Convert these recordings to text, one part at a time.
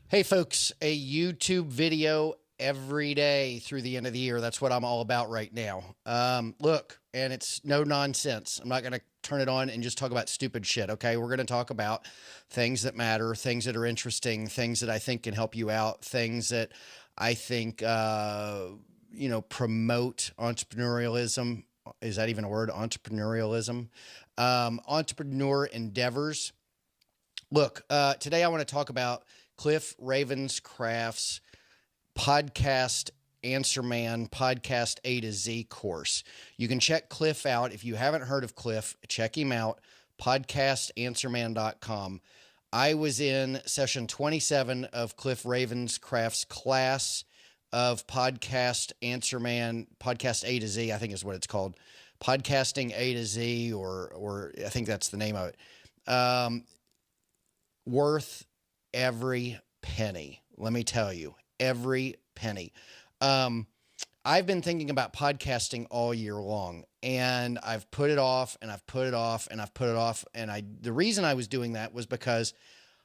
Hey folks, a YouTube video every day through the end of the year. That's what I'm all about right now. Look, and it's no nonsense. I'm not going to turn it on and just talk about stupid shit. Okay. We're going to talk about things that matter, things that are interesting, things that I think can help you out, things that I think, promote entrepreneurialism. Is that even a word? Entrepreneurialism, entrepreneur endeavors. Look, today I want to talk about Cliff Ravenscraft's podcast Answer Man podcast A to Z course. You can check Cliff out. If you haven't heard of Cliff, check him out, podcastanswerman.com. I was in session 27 of Cliff Ravenscraft's class of podcast Answer Man, podcast A to Z, I think is what it's called. Podcasting A to Z, or I think that's the name of it. Worth every penny. Let me tell you, every penny. I've been thinking about podcasting all year long, and I've put it off and I've put it off and I've put it off. And the reason I was doing that was because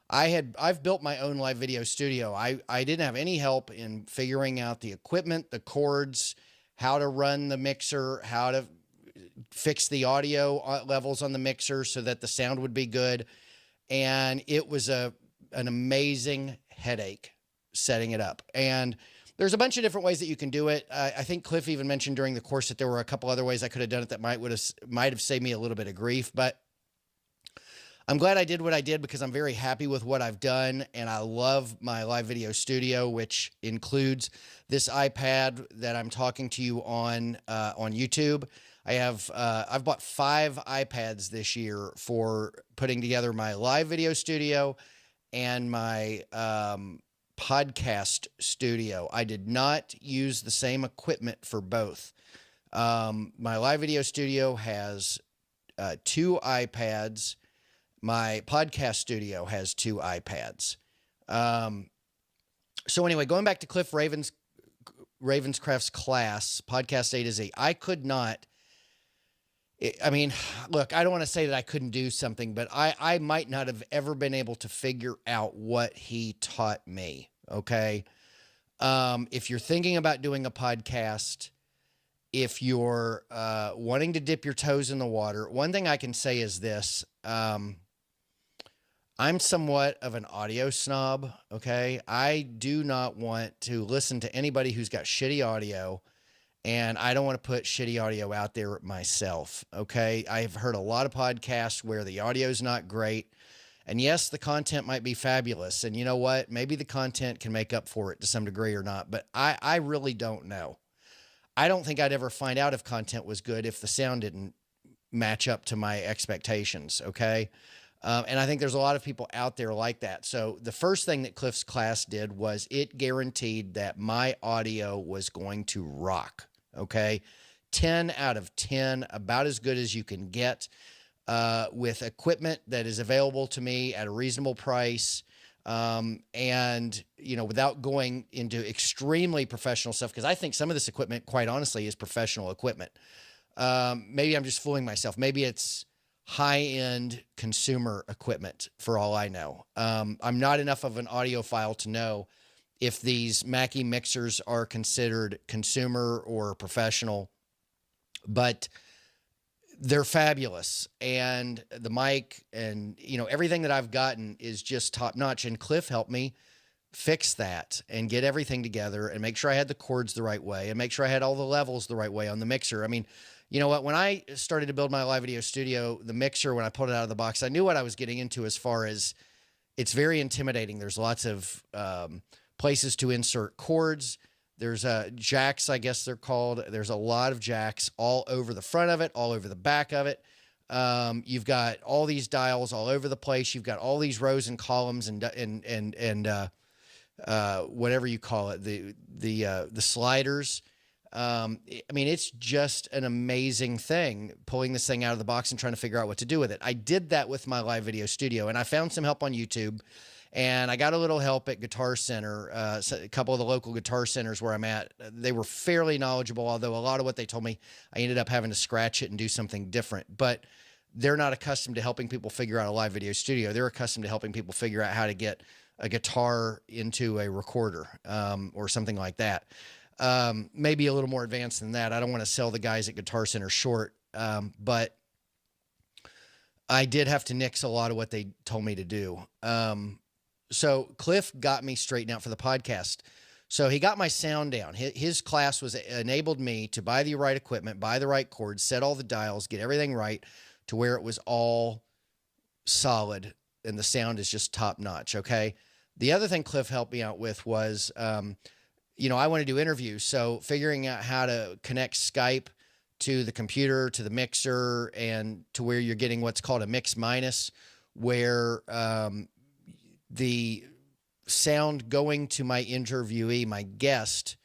I've built my own live video studio. I didn't have any help in figuring out the equipment, the cords, how to run the mixer, how to fix the audio levels on the mixer so that the sound would be good. And it was an amazing headache setting it up. And there's a bunch of different ways that you can do it. I think Cliff even mentioned during the course that there were a couple other ways I could have done it that might have saved me a little bit of grief. But I'm glad I did what I did because I'm very happy with what I've done. And I love my live video studio, which includes this iPad that I'm talking to you on YouTube. I've bought 5 iPads this year for putting together my live video studio and my podcast studio. I did not use the same equipment for both. My live video studio has 2 iPads. My podcast studio has 2 iPads. So anyway, going back to Cliff Ravenscraft's class, podcast A to Z, I could not. I mean, look, I don't want to say that I couldn't do something, but I might not have ever been able to figure out what he taught me. Okay. If you're thinking about doing a podcast, if you're wanting to dip your toes in the water, one thing I can say is this. I'm somewhat of an audio snob. Okay. I do not want to listen to anybody who's got shitty audio. And I don't want to put shitty audio out there myself, okay? I've heard a lot of podcasts where the audio is not great. And yes, the content might be fabulous. And you know what? Maybe the content can make up for it to some degree or not. But I really don't know. I don't think I'd ever find out if content was good if the sound didn't match up to my expectations, okay? And I think there's a lot of people out there like that. So the first thing that Cliff's class did was it guaranteed that my audio was going to rock. Okay. 10 out of 10, about as good as you can get, with equipment that is available to me at a reasonable price. And, without going into extremely professional stuff, because I think some of this equipment, quite honestly, is professional equipment. Maybe I'm just fooling myself. Maybe it's high-end consumer equipment for all I know. I'm not enough of an audiophile to know if these Mackie mixers are considered consumer or professional, but they're fabulous. And the mic and, everything that I've gotten is just top notch. And Cliff helped me fix that and get everything together and make sure I had the cords the right way and make sure I had all the levels the right way on the mixer. I mean, you know what? When I started to build my live video studio, the mixer, when I pulled it out of the box, I knew what I was getting into as far as it's very intimidating. There's lots of places to insert cords. There's jacks, I guess they're called. There's a lot of jacks all over the front of it, all over the back of it. You've got all these dials all over the place. You've got all these rows and columns and whatever you call it, the sliders. I mean, it's just an amazing thing pulling this thing out of the box and trying to figure out what to do with it. I did that with my live video studio, and I found some help on YouTube, and I got a little help at Guitar Center, a couple of the local guitar centers where I'm at. They were fairly knowledgeable, although a lot of what they told me, I ended up having to scratch it and do something different. But they're not accustomed to helping people figure out a live video studio. They're accustomed to helping people figure out how to get a guitar into a recorder, or something like that. Maybe a little more advanced than that. I don't want to sell the guys at Guitar Center short, but I did have to nix a lot of what they told me to do. So Cliff got me straightened out for the podcast. So he got my sound down. His class enabled me to buy the right equipment, buy the right cords, set all the dials, get everything right to where it was all solid and the sound is just top notch. Okay. The other thing Cliff helped me out with was, you know, I want to do interviews. So figuring out how to connect Skype to the computer, to the mixer, and to where you're getting what's called a mix minus, where the sound going to my interviewee, my guest,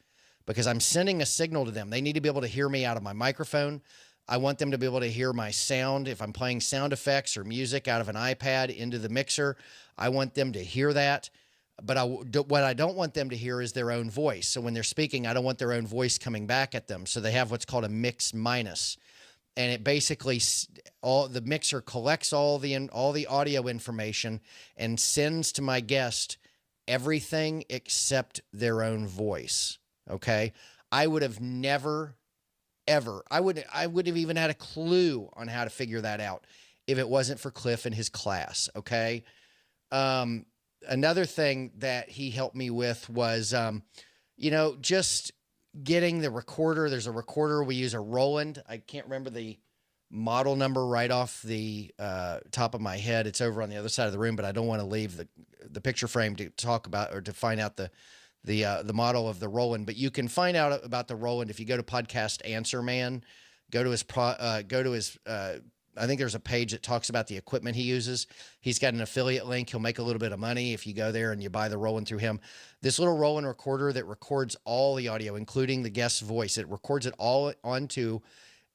because I'm sending a signal to them. They need to be able to hear me out of my microphone. I want them to be able to hear my sound. If I'm playing sound effects or music out of an iPad into the mixer, I want them to hear that. But what I don't want them to hear is their own voice. So when they're speaking, I don't want their own voice coming back at them. So they have what's called a mix minus. And it basically, the mixer collects all the audio information and sends to my guest everything except their own voice. Okay. I would have never, ever, I would have even had a clue on how to figure that out if it wasn't for Cliff and his class. Okay. Another thing that he helped me with was, you know, just getting the recorder. There's a recorder. We use a Roland. I can't remember the model number right off the top of my head. It's over on the other side of the room, but I don't want to leave the picture frame to talk about or to find out the model of the Roland. But you can find out about the Roland if you go to Podcast Answer Man. Go to his I think there's a page that talks about the equipment he uses. He's got an affiliate link. He'll make a little bit of money if you go there and you buy the Roland through him. This little Roland recorder that records all the audio, including the guest's voice. It records it all onto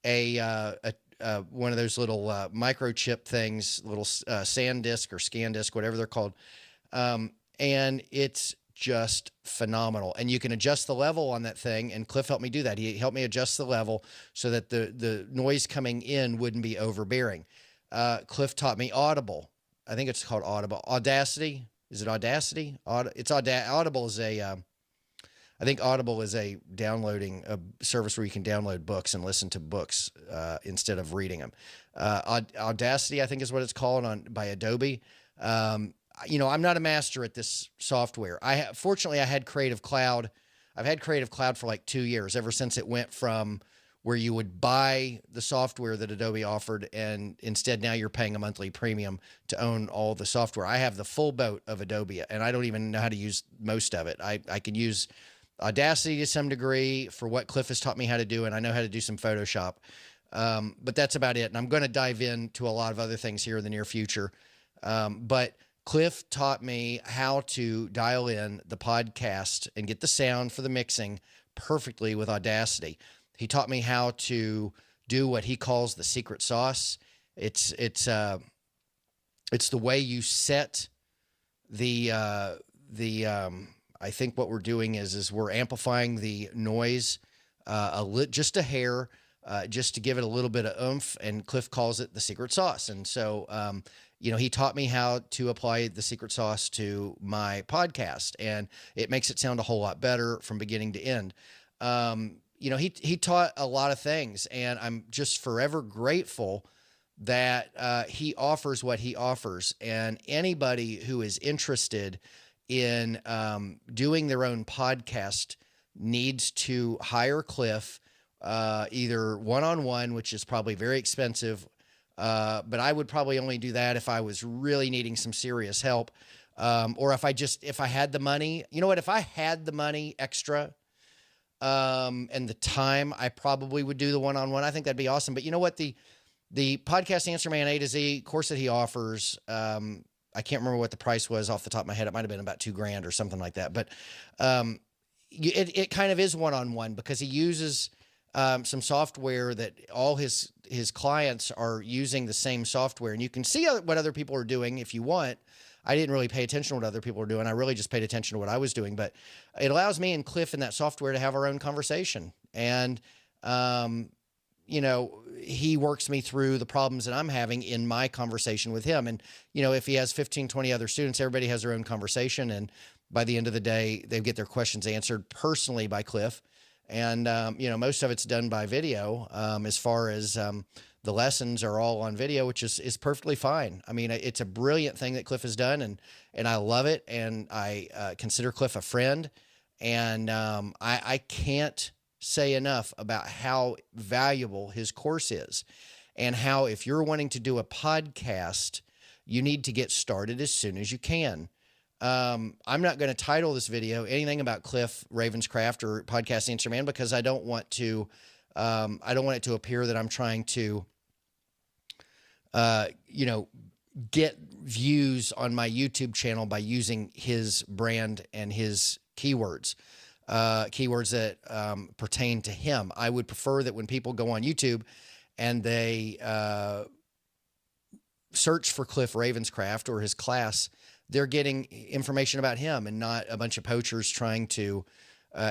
one of those little microchip things, little SanDisk or ScanDisk, whatever they're called. And it's just phenomenal. And you can adjust the level on that thing. And Cliff helped me do that. He helped me adjust the level so that the noise coming in wouldn't be overbearing. Cliff taught me Audible. I think it's called Audible. Audacity. Is it Audacity? Audible is I think Audible is a downloading service where you can download books and listen to books instead of reading them. Audacity, I think, is what it's called by Adobe. You know, I'm not a master at this software. Fortunately, I had Creative Cloud. I've had Creative Cloud for like 2 years, ever since it went from where you would buy the software that Adobe offered, and instead now you're paying a monthly premium to own all the software. I have the full boat of Adobe, and I don't even know how to use most of it. I can use Audacity to some degree for what Cliff has taught me how to do, and I know how to do some Photoshop. But that's about it. And I'm going to dive into a lot of other things here in the near future. But Cliff taught me how to dial in the podcast and get the sound for the mixing perfectly with Audacity. He taught me how to do what he calls the secret sauce. It's the way you set I think what we're doing is we're amplifying the noise just a hair, just to give it a little bit of oomph. And Cliff calls it the secret sauce. And so, you know, he taught me how to apply the secret sauce to my podcast, and it makes it sound a whole lot better from beginning to end. You know, he taught a lot of things, and I'm just forever grateful that he offers what he offers. And anybody who is interested in doing their own podcast needs to hire Cliff, either one-on-one, which is probably very expensive, but I would probably only do that if I was really needing some serious help, or if I had the money. You know what? If I had the money extra and the time, I probably would do the one-on-one. I think that'd be awesome. But you know what? The Podcast Answer Man A to Z course that he offers, I can't remember what the price was off the top of my head. It might have been about $2,000 or something like that. But it kind of is one-on-one, because he uses some software that all his clients are using the same software. And you can see what other people are doing if you want. I didn't really pay attention to what other people were doing. I really just paid attention to what I was doing. But it allows me and Cliff in that software to have our own conversation. And he works me through the problems that I'm having in my conversation with him. And, if he has 15, 20 other students, everybody has their own conversation. And by the end of the day, they get their questions answered personally by Cliff. And, most of it's done by video, as far as, the lessons are all on video, which is perfectly fine. I mean, it's a brilliant thing that Cliff has done, and I love it. And I consider Cliff a friend. And I can't say enough about how valuable his course is, and how if you're wanting to do a podcast, you need to get started as soon as you can. I'm not going to title this video anything about Cliff Ravenscraft or Podcast Answer Man, because I don't want it to appear that I'm trying to, get views on my YouTube channel by using his brand and his keywords that pertain to him. I would prefer that when people go on YouTube and they search for Cliff Ravenscraft or his class, they're getting information about him and not a bunch of poachers trying to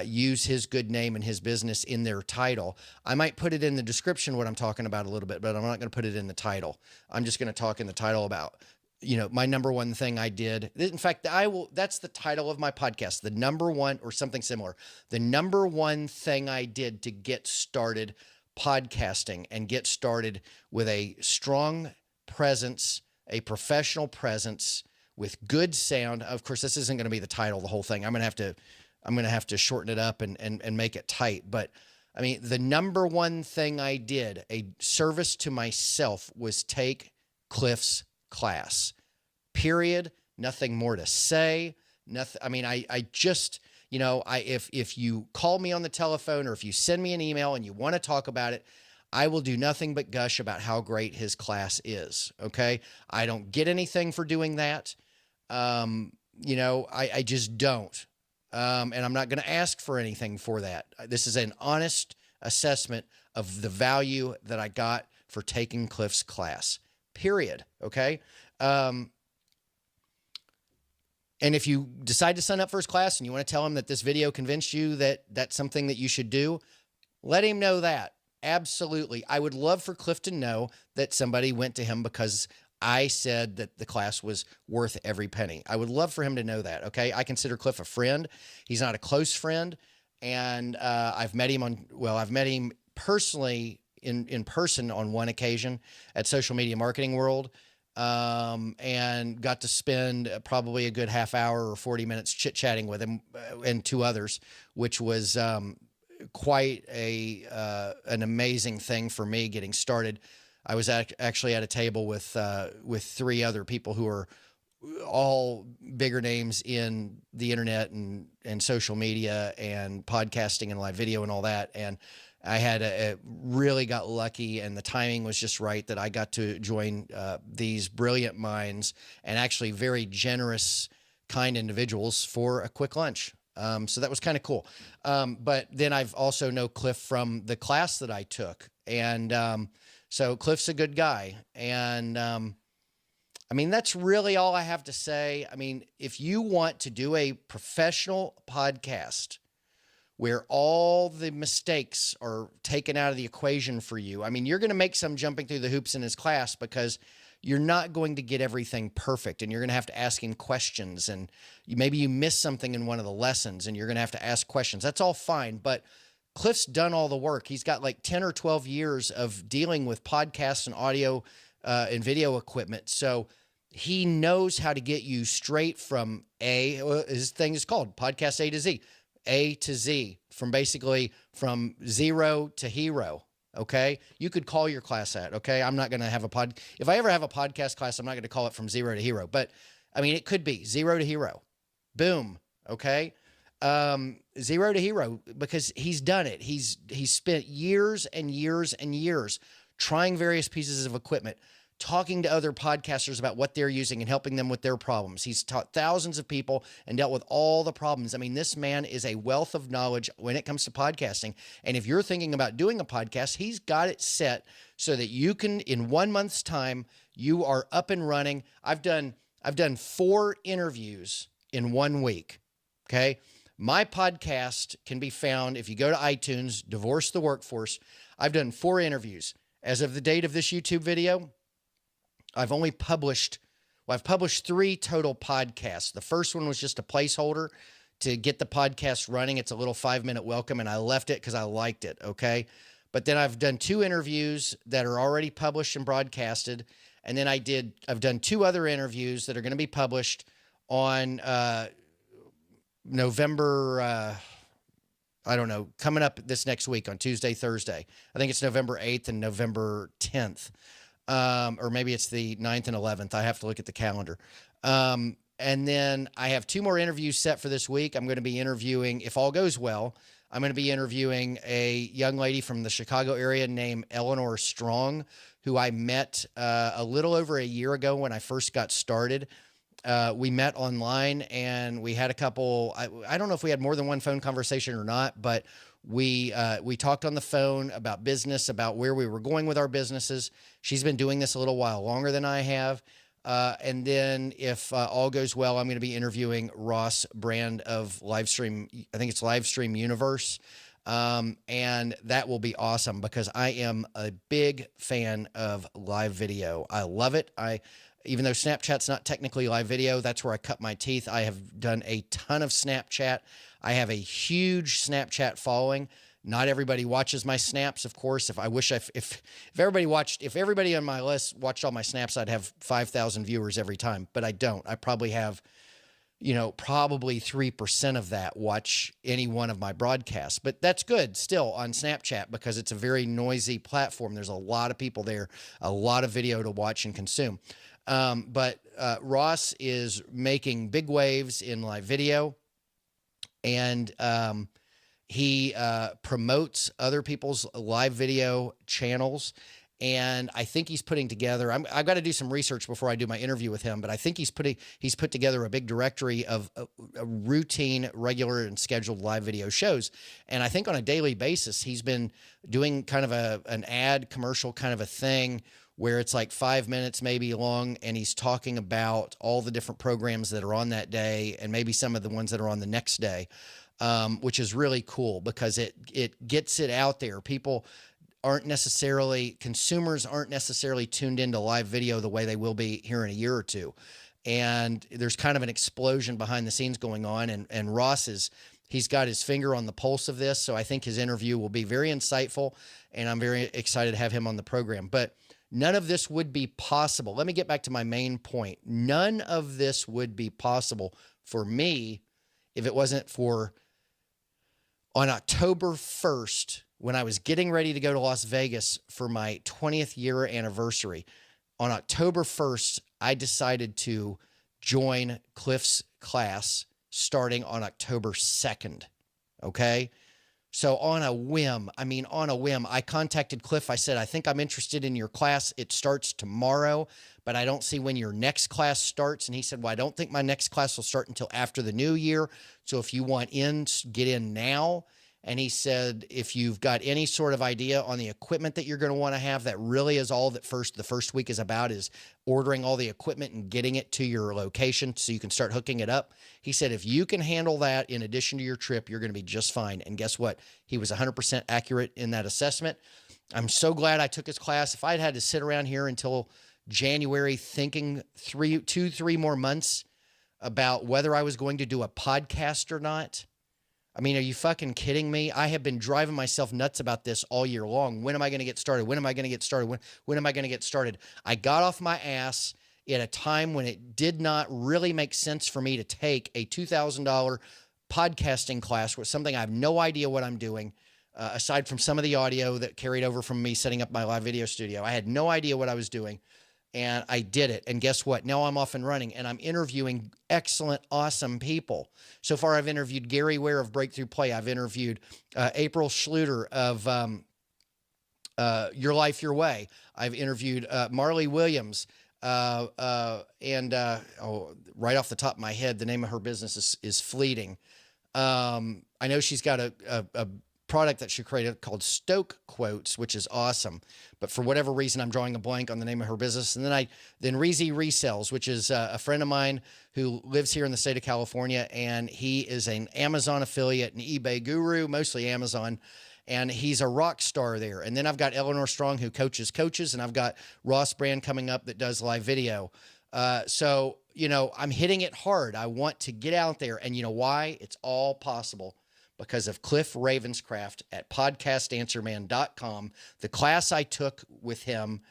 use his good name and his business in their title. I might put it in the description what I'm talking about a little bit, but I'm not going to put it in the title. I'm just going to talk in the title about, my number one thing I did. In fact, that's the title of my podcast, the number one, or something similar. The number one thing I did to get started podcasting and get started with a strong presence, a professional presence with good sound. Of course, this isn't going to be the title of the whole thing. I'm going to have to shorten it up and make it tight. But I mean, the number one thing I did, a service to myself, was take Cliff's class, period. Nothing more to say. Nothing. I mean, I just, if you call me on the telephone or if you send me an email and you want to talk about it, I will do nothing but gush about how great his class is. Okay. I don't get anything for doing that. I just don't. And I'm not going to ask for anything for that. This is an honest assessment of the value that I got for taking Cliff's class, period. Okay. And if you decide to sign up for his class and you want to tell him that this video convinced you that that's something that you should do, let him know that. Absolutely. I would love for Cliff to know that somebody went to him because I said that the class was worth every penny. I would love for him to know that. Okay. I consider Cliff a friend. He's not a close friend. And, I've met him personally in person on one occasion at Social Media Marketing World. And got to spend probably a good half hour or 40 minutes chit-chatting with him and two others, which was quite an amazing thing for me getting started. I was actually at a table with three other people who are all bigger names in the internet and social media and podcasting and live video and all that. And I had really got lucky, and the timing was just right that I got to join these brilliant minds and actually very generous, kind individuals for a quick lunch. So that was kind of cool. But then I've also know Cliff from the class that I took. And so Cliff's a good guy. And I mean, that's really all I have to say. I mean, if you want to do a professional podcast where all the mistakes are taken out of the equation for you, I mean, you're going to make some jumping through the hoops in his class because you're not going to get everything perfect, and you're going to have to ask him questions, and maybe you miss something in one of the lessons and you're going to have to ask questions. That's all fine. But Cliff's done all the work. He's got like 10 or 12 years of dealing with podcasts and audio and video equipment. So he knows how to get you straight from his thing is called Podcast A to Z, from zero to hero. Okay. You could call your class that. Okay. I'm not going to have if I ever have a podcast class, I'm not going to call it from zero to hero, but I mean, it could be zero to hero. Boom. Okay. Zero to hero, because he's done it. He's spent years and years and years trying various pieces of equipment, talking to other podcasters about what they're using and helping them with their problems. He's taught thousands of people and dealt with all the problems. I mean, this man is a wealth of knowledge when it comes to podcasting. And if you're thinking about doing a podcast, he's got it set so that you can, in 1 month's time, you are up and running. I've done 4 interviews in 1 week. Okay. My podcast can be found if you go to iTunes, Divorce the Workforce. I've done 4 interviews. As of the date of this YouTube video, I've published 3 total podcasts. The first one was just a placeholder to get the podcast running. It's a little 5-minute welcome, and I left it because I liked it, okay? But then I've done 2 interviews that are already published and broadcasted, and then I've done 2 other interviews that are going to be published on November, I don't know, coming up this next week on Tuesday, Thursday. I think it's November 8th and November 10th. Or maybe it's the 9th and 11th. I have to look at the calendar. And then I have 2 more interviews set for this week. I'm going to be interviewing, if all goes well, I'm going to be interviewing a young lady from the Chicago area named Eleanor Strong, who I met a little over a year ago when I first got started. We met online and we had a couple, I don't know if we had more than one phone conversation or not, but we talked on the phone about business, about where we were going with our businesses. She's been doing this a little while longer than I have. And then if all goes well, I'm going to be interviewing Ross Brand of Livestream. I think it's Livestream Universe. And that will be awesome because I am a big fan of live video. I love it. Even though Snapchat's not technically live video, that's where I cut my teeth. I have done a ton of Snapchat. I have a huge Snapchat following. Not everybody watches my snaps, of course. If everybody on my list watched all my snaps, I'd have 5,000 viewers every time, but I don't. I probably have, probably 3% of that watch any one of my broadcasts, but that's good still on Snapchat because it's a very noisy platform. There's a lot of people there, a lot of video to watch and consume. But Ross is making big waves in live video, and he promotes other people's live video channels. And I think he's putting together, I've got to do some research before I do my interview with him, but I think he's put together a big directory of routine, regular, and scheduled live video shows. And I think on a daily basis, he's been doing kind of an ad commercial kind of a thing where it's like 5 minutes maybe long, and he's talking about all the different programs that are on that day and maybe some of the ones that are on the next day, which is really cool because it gets it out there. Consumers aren't necessarily tuned into live video the way they will be here in a year or two. And there's kind of an explosion behind the scenes going on. And Ross he's got his finger on the pulse of this. So I think his interview will be very insightful, and I'm very excited to have him on the program. But none of this would be possible. Let me get back to my main point. None of this would be possible for me if it wasn't for on October 1st, when I was getting ready to go to Las Vegas for my 20th year anniversary. On October 1st, I decided to join Cliff's class starting on October 2nd. Okay? So on a whim, I contacted Cliff. I said, I think I'm interested in your class. It starts tomorrow, but I don't see when your next class starts. And he said, well, I don't think my next class will start until after the new year. So if you want in, get in now. And he said, if you've got any sort of idea on the equipment that you're going to want to have, that really is all that the first week is about, is ordering all the equipment and getting it to your location so you can start hooking it up. He said, if you can handle that in addition to your trip, you're going to be just fine. And guess what? He was 100% accurate in that assessment. I'm so glad I took his class. If I'd had to sit around here until January thinking 3 more months about whether I was going to do a podcast or not, are you fucking kidding me? I have been driving myself nuts about this all year long. When am I going to get started? When am I going to get started? When am I going to get started? I got off my ass at a time when it did not really make sense for me to take a $2,000 podcasting class with something I have no idea what I'm doing, aside from some of the audio that carried over from me setting up my live video studio. I had no idea what I was doing. And I did it. And guess what? Now I'm off and running, and I'm interviewing excellent, awesome people. So far, I've interviewed Gary Ware of Breakthrough Play. I've interviewed April Schluter of Your Life, Your Way. I've interviewed Marley Williams. Right off the top of my head, the name of her business is Fleeting. I know she's got a product that she created called Stoke Quotes, which is awesome. But for whatever reason, I'm drawing a blank on the name of her business. And then Reezy Resells, which is a friend of mine who lives here in the state of California, and he is an Amazon affiliate, an eBay guru, mostly Amazon. And he's a rock star there. And then I've got Eleanor Strong, who coaches coaches, and I've got Ross Brand coming up that does live video. So, you know, I'm hitting it hard. I want to get out there. And you know why? It's all possible because of Cliff Ravenscraft at podcastanswerman.com. The class I took with him,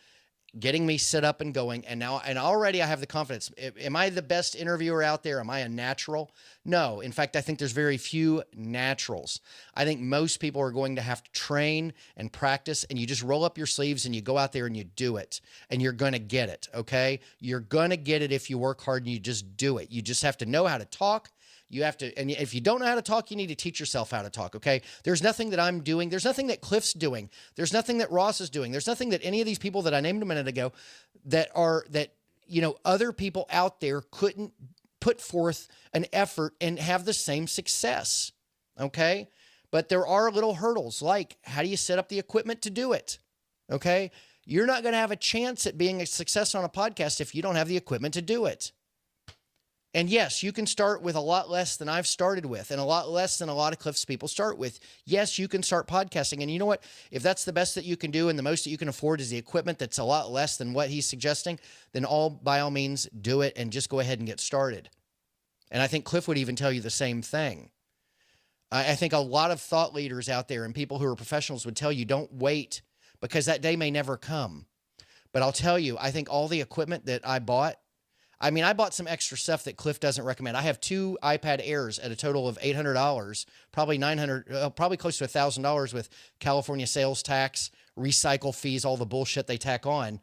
getting me set up and going. And already I have the confidence. Am I the best interviewer out there? Am I a natural? No. In fact, I think there's very few naturals. I think most people are going to have to train and practice, and you just roll up your sleeves and you go out there and you do it, and you're going to get it. Okay. You're going to get it if you work hard and you just do it. You just have to know how to talk. You have to, and if you don't know how to talk, you need to teach yourself how to talk, okay? There's nothing that I'm doing. There's nothing that Cliff's doing. There's nothing that Ross is doing. There's nothing that any of these people that I named a minute ago that you know, other people out there couldn't put forth an effort and have the same success, okay? But there are little hurdles, like how do you set up the equipment to do it, okay? You're not going to have a chance at being a success on a podcast if you don't have the equipment to do it. And yes, you can start with a lot less than I've started with, and a lot less than a lot of Cliff's people start with. Yes, you can start podcasting. And you know what? If that's the best that you can do and the most that you can afford is the equipment that's a lot less than what he's suggesting, then by all means, do it and just go ahead and get started. And I think Cliff would even tell you the same thing. I think a lot of thought leaders out there and people who are professionals would tell you, don't wait, because that day may never come. But I'll tell you, I think all the equipment that I bought, I bought some extra stuff that Cliff doesn't recommend. I have 2 iPad Airs at a total of $800, probably $900, probably close to $1,000 with California sales tax, recycle fees, all the bullshit they tack on.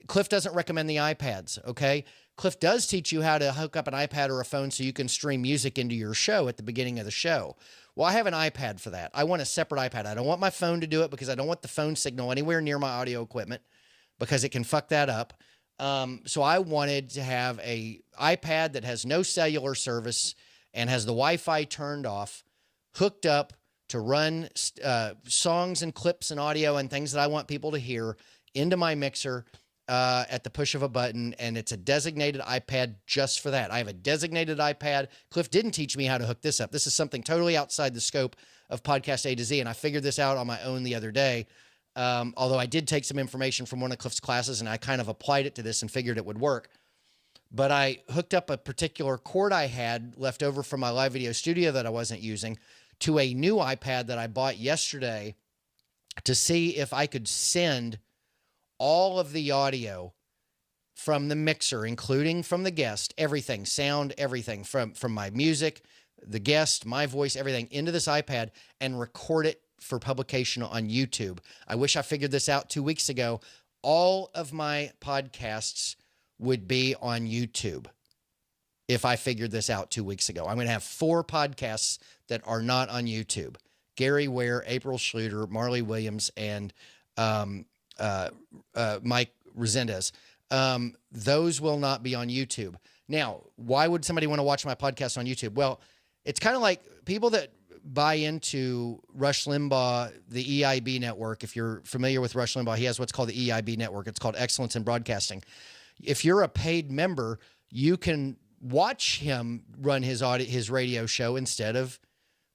Cliff doesn't recommend the iPads, okay? Cliff does teach you how to hook up an iPad or a phone so you can stream music into your show at the beginning of the show. Well, I have an iPad for that. I want a separate iPad. I don't want my phone to do it because I don't want the phone signal anywhere near my audio equipment because it can fuck that up. So I wanted to have a iPad that has no cellular service and has the Wi-Fi turned off, hooked up to run songs and clips and audio and things that I want people to hear into my mixer at the push of a button. And it's a designated iPad just for that. I have a designated iPad. Cliff didn't teach me how to hook this up. This is something totally outside the scope of Podcast A to Z. And I figured this out on my own the other day. Although I did take some information from one of Cliff's classes and I kind of applied it to this and figured it would work. But I hooked up a particular cord I had left over from my live video studio that I wasn't using to a new iPad that I bought yesterday to see if I could send all of the audio from the mixer, including from the guest, everything, sound, everything from my music, the guest, my voice, everything into this iPad and record it for publication on YouTube. I wish I figured this out 2 weeks ago. All of my podcasts would be on YouTube if I figured this out 2 weeks ago. I'm going to have 4 podcasts that are not on YouTube. Gary Ware, April Schluter, Marley Williams, and Mike Resendez. Those will not be on YouTube. Now, why would somebody want to watch my podcast on YouTube? Well, it's kind of like people that buy into Rush Limbaugh, the EIB network. If you're familiar with Rush Limbaugh, he has what's called the EIB network. It's called Excellence in Broadcasting. If you're a paid member, you can watch him run his radio show instead of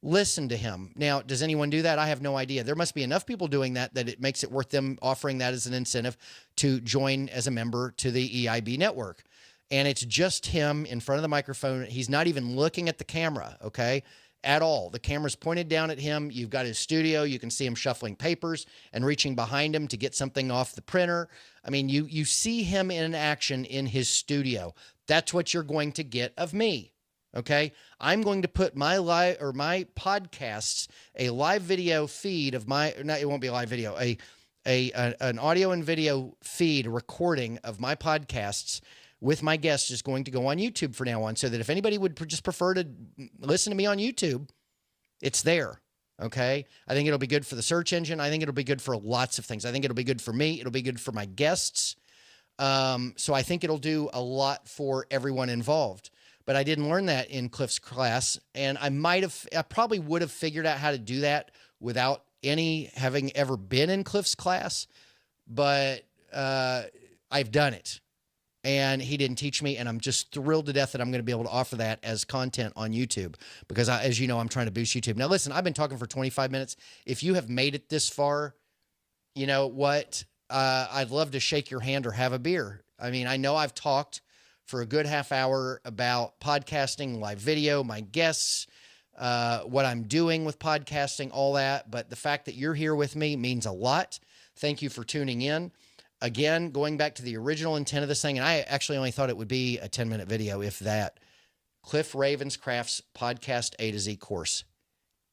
listen to him. Now, does anyone do that? I have no idea. There must be enough people doing that it makes it worth them offering that as an incentive to join as a member to the EIB network. And it's just him in front of the microphone. He's not even looking at the camera, okay? At all. The camera's pointed down at him. You've got his studio. You can see him shuffling papers and reaching behind him to get something off the printer. I mean, you see him in action in his studio. That's what you're going to get of me. Okay. I'm going to put my podcasts, a live video feed of it won't be a live video, an audio and video feed recording of my podcasts with my guests is going to go on YouTube from now on, so that if anybody would just prefer to listen to me on YouTube, it's there. Okay. I think it'll be good for the search engine. I think it'll be good for lots of things. I think it'll be good for me. It'll be good for my guests. So I think it'll do a lot for everyone involved. but I didn't learn that in Cliff's class. And I probably would have figured out how to do that without having ever been in Cliff's class, but I've done it. And he didn't teach me, and I'm just thrilled to death that I'm going to be able to offer that as content on YouTube because, as you know, I'm trying to boost YouTube. Now, listen, I've been talking for 25 minutes. If you have made it this far, you know what? I'd love to shake your hand or have a beer. I mean, I know I've talked for a good half hour about podcasting, live video, my guests, what I'm doing with podcasting, all that. But the fact that you're here with me means a lot. Thank you for tuning in. Again, going back to the original intent of this thing, and I actually only thought it would be a 10-minute video, if that. Cliff Ravenscraft's Podcast A to Z course.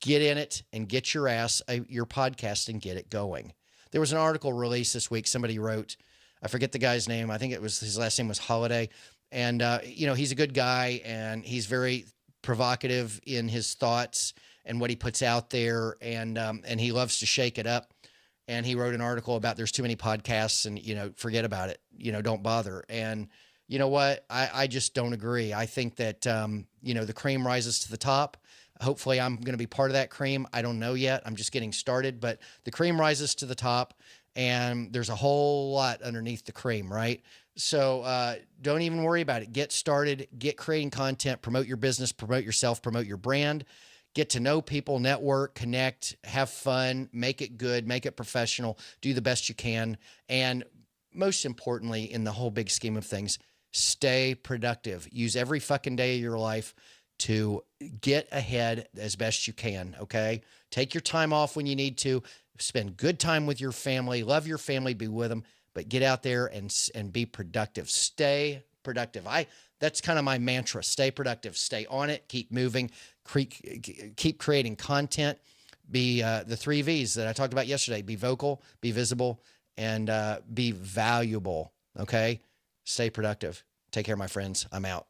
Get in it and get your podcast and get it going. There was an article released this week. Somebody wrote, I forget the guy's name. I think his last name was Holiday. And, he's a good guy, and he's very provocative in his thoughts and what he puts out there. And he loves to shake it up. And he wrote an article about there's too many podcasts and, forget about it. Don't bother. And you know what? I just don't agree. I think that, the cream rises to the top. Hopefully I'm going to be part of that cream. I don't know yet. I'm just getting started, but the cream rises to the top and there's a whole lot underneath the cream, right? So don't even worry about it. Get started, get creating content, promote your business, promote yourself, promote your brand. Get to know people, network, connect, have fun, make it good, make it professional, do the best you can. And most importantly, in the whole big scheme of things, stay productive. Use every fucking day of your life to get ahead as best you can, okay? Take your time off when you need to. Spend good time with your family. Love your family. Be with them. But get out there and be productive. Stay productive. That's kind of my mantra. Stay productive. Stay on it. Keep moving. Keep creating content. Be the 3 V's that I talked about yesterday. Be vocal, be visible, and be valuable. Okay? Stay productive. Take care, my friends. I'm out.